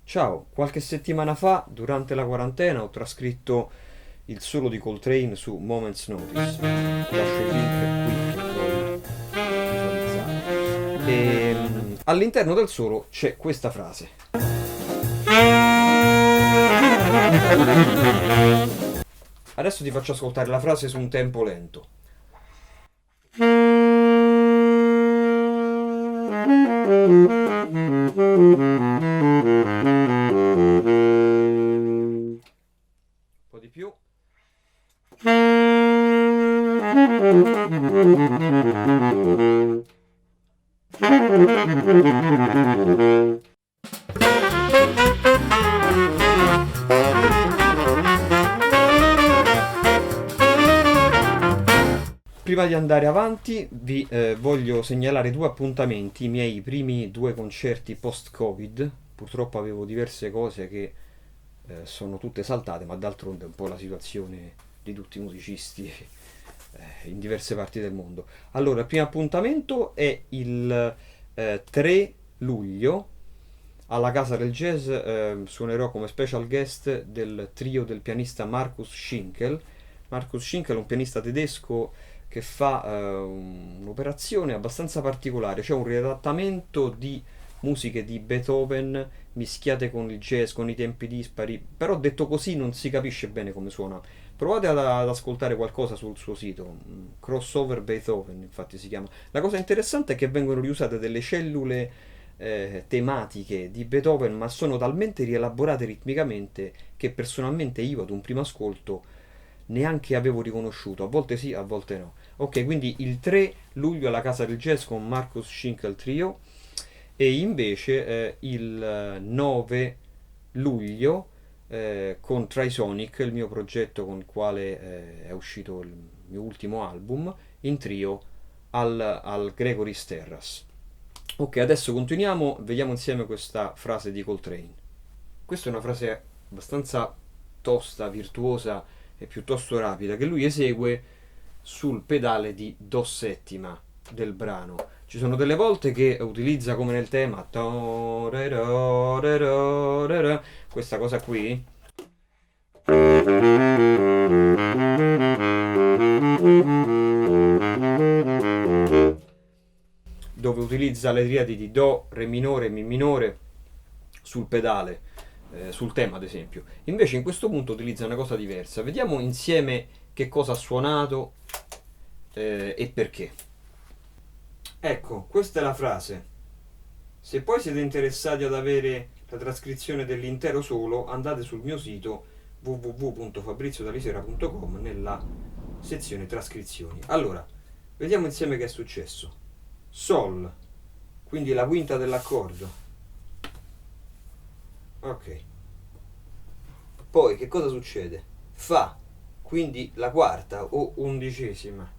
Ciao, qualche settimana fa, durante la quarantena, ho trascritto il solo di Coltrane su Moments Notice. Ti lascio il link qui che puoi visualizzare. All'interno del solo c'è questa frase. Adesso ti faccio ascoltare la frase su un tempo lento. Un po' di più. Prima di andare avanti vi voglio segnalare due appuntamenti, i miei primi due concerti post-Covid. Purtroppo avevo diverse cose che sono tutte saltate, ma d'altronde è un po' la situazione di tutti i musicisti in diverse parti del mondo. Allora, il primo appuntamento è il 3 luglio alla Casa del Jazz. Suonerò come special guest del trio del pianista Markus Schinkel. Markus Schinkel è un pianista tedesco che fa un'operazione abbastanza particolare, cioè un riadattamento di musiche di Beethoven mischiate con il jazz, con i tempi dispari, però detto così non si capisce bene come suona. Provate ad ascoltare qualcosa sul suo sito, Crossover Beethoven infatti si chiama. La cosa interessante è che vengono riusate delle cellule tematiche di Beethoven, ma sono talmente rielaborate ritmicamente che personalmente io ad un primo ascolto neanche avevo riconosciuto, a volte sì, a volte no. Ok, quindi il 3 luglio alla Casa del Jazz con Marcus Schinkel Trio e invece il 9 luglio con Trisonic, il mio progetto con il quale è uscito il mio ultimo album, in trio al Gregory's Terrace. Ok, adesso continuiamo, vediamo insieme questa frase di Coltrane. Questa è una frase abbastanza tosta, virtuosa e piuttosto rapida che lui esegue sul pedale di Do settima del brano. Ci sono delle volte che utilizza come nel tema questa cosa qui, dove utilizza le triadi di Do, Re minore e Mi minore sul pedale, sul tema ad esempio. Invece in questo punto utilizza una cosa diversa. Vediamo insieme che cosa ha suonato e perché. Ecco, questa è la frase. Se poi siete interessati ad avere la trascrizione dell'intero solo, andate sul mio sito www.fabriziodalisera.com nella sezione trascrizioni. Allora, vediamo insieme che è successo. Sol, quindi la quinta dell'accordo. Ok. Poi che cosa succede? Fa, quindi la quarta o undicesima.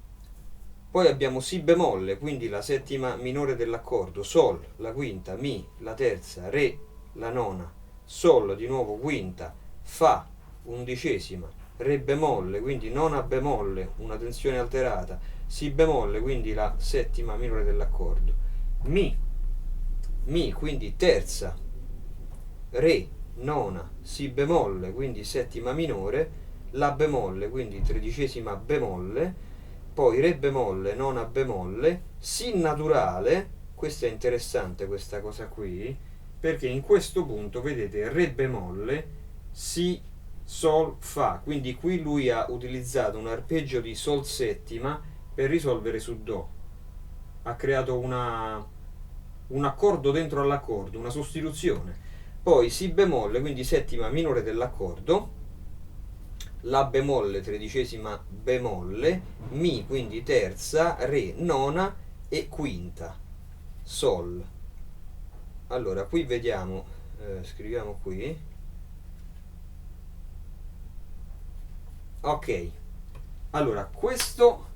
Poi abbiamo Si bemolle, quindi la settima minore dell'accordo, Sol, la quinta, Mi, la terza, Re, la nona, Sol di nuovo quinta, Fa, undicesima, Re bemolle, quindi nona bemolle, una tensione alterata, Si bemolle, quindi la settima minore dell'accordo, Mi, quindi terza, Re, nona, Si bemolle, quindi settima minore, La bemolle, quindi tredicesima bemolle, poi Re bemolle, nona bemolle, Si naturale. Questa è interessante questa cosa qui, perché in questo punto vedete Re bemolle, Si, Sol, Fa, quindi qui lui ha utilizzato un arpeggio di Sol settima per risolvere su Do, ha creato un accordo dentro all'accordo, una sostituzione. Poi Si bemolle, quindi settima minore dell'accordo, La bemolle, tredicesima bemolle, Mi, quindi terza, Re, nona e quinta, Sol. Allora, qui vediamo, scriviamo qui. Ok, allora questo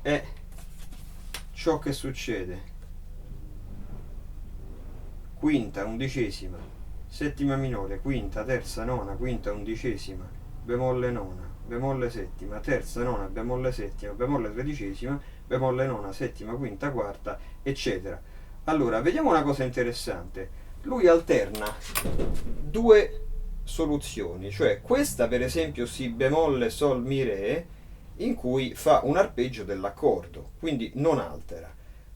è ciò che succede. Quinta, undicesima, settima minore, quinta, terza, nona, quinta, undicesima, bemolle nona, bemolle settima, terza, nona, bemolle settima, bemolle tredicesima, bemolle nona, settima, quinta, quarta, eccetera. Allora, vediamo una cosa interessante. lui alterna due soluzioni, cioè questa per esempio Si bemolle Sol Mi Re, in cui fa un arpeggio dell'accordo, quindi non altera.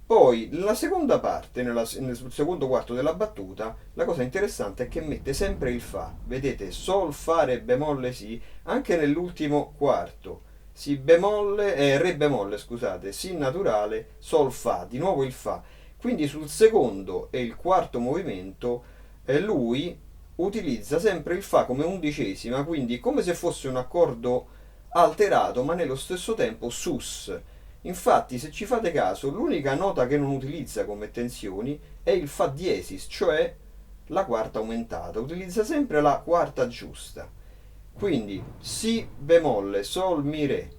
Poi la seconda parte, sul secondo quarto della battuta, la cosa interessante è che mette sempre il Fa. Vedete, Sol, Fa, Re bemolle Si, anche nell'ultimo quarto. Si bemolle, Re bemolle, scusate, Si naturale, Sol, Fa, di nuovo il Fa. Quindi sul secondo e il quarto movimento lui utilizza sempre il Fa come undicesima, quindi come se fosse un accordo alterato, ma nello stesso tempo sus. Infatti, se ci fate caso, l'unica nota che non utilizza come tensioni è il Fa diesis, cioè la quarta aumentata. Utilizza sempre la quarta giusta. Quindi Si bemolle, Sol, Mi, Re.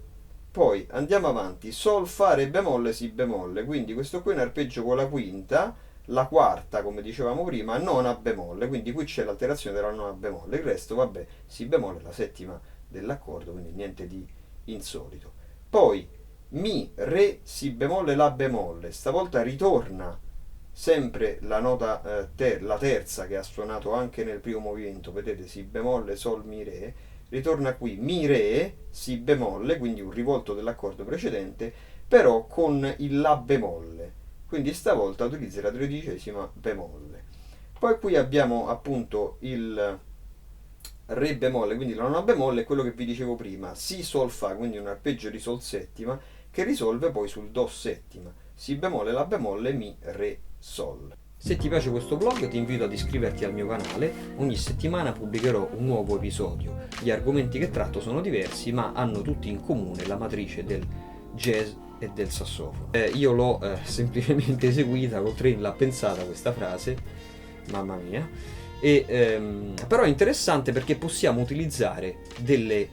Poi andiamo avanti, Sol, Fa, Re bemolle, Si bemolle. Quindi questo qui è un arpeggio con la quinta, la quarta, come dicevamo prima, nona bemolle. Quindi qui c'è l'alterazione della nona bemolle. Il resto, vabbè, Si bemolle, la settima dell'accordo, quindi niente di insolito. Poi Mi, Re, Si bemolle, La bemolle. Stavolta ritorna sempre la nota la terza che ha suonato anche nel primo movimento, vedete, Si bemolle, Sol, Mi, Re. Ritorna qui Mi, Re, Si bemolle, quindi un rivolto dell'accordo precedente, però con il La bemolle. Quindi stavolta utilizza la tredicesima bemolle. Poi qui abbiamo appunto il Re bemolle, quindi la nona bemolle, è quello che vi dicevo prima, Si Sol Fa, quindi un arpeggio di Sol settima che risolve poi sul Do settima, Si bemolle, La bemolle, Mi, Re, Sol. Se ti piace questo vlog ti invito ad iscriverti al mio canale, ogni settimana pubblicherò un nuovo episodio. Gli argomenti che tratto sono diversi ma hanno tutti in comune la matrice del jazz e del sassofono. Io l'ho semplicemente eseguita, Coltrane l'ha pensata questa frase, mamma mia, però è interessante perché possiamo utilizzare delle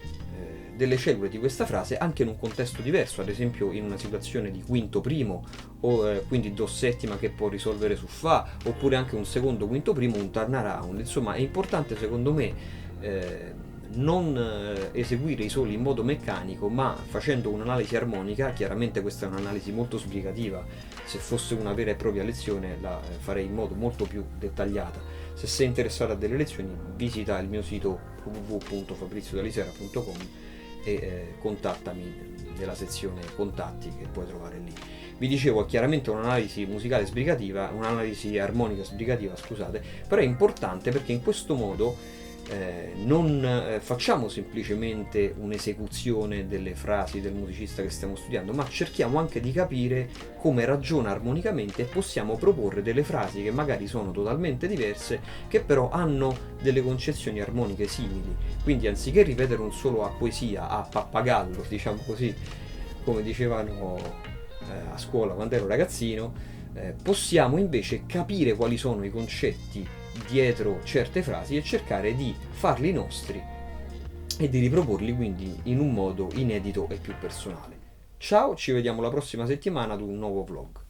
cellule di questa frase anche in un contesto diverso, ad esempio in una situazione di quinto primo o quindi Do settima che può risolvere su Fa, oppure anche un secondo quinto primo, un turnaround. Insomma, è importante secondo me non eseguire i soli in modo meccanico, ma facendo un'analisi armonica. Chiaramente questa è un'analisi molto sbrigativa, se fosse una vera e propria lezione la farei in modo molto più dettagliata. Se sei interessato a delle lezioni, visita il mio sito www.fabriziodalisera.com e contattami nella sezione contatti che puoi trovare lì. Vi dicevo, è chiaramente un'analisi musicale sbrigativa, un'analisi armonica sbrigativa, scusate, però è importante perché in questo modo non facciamo semplicemente un'esecuzione delle frasi del musicista che stiamo studiando, ma cerchiamo anche di capire come ragiona armonicamente e possiamo proporre delle frasi che magari sono totalmente diverse, che però hanno delle concezioni armoniche simili. Quindi anziché ripetere un solo a poesia, a pappagallo, diciamo così, come dicevano a scuola quando ero ragazzino, possiamo invece capire quali sono i concetti dietro certe frasi e cercare di farli nostri e di riproporli quindi in un modo inedito e più personale. Ciao, ci vediamo la prossima settimana ad un nuovo vlog.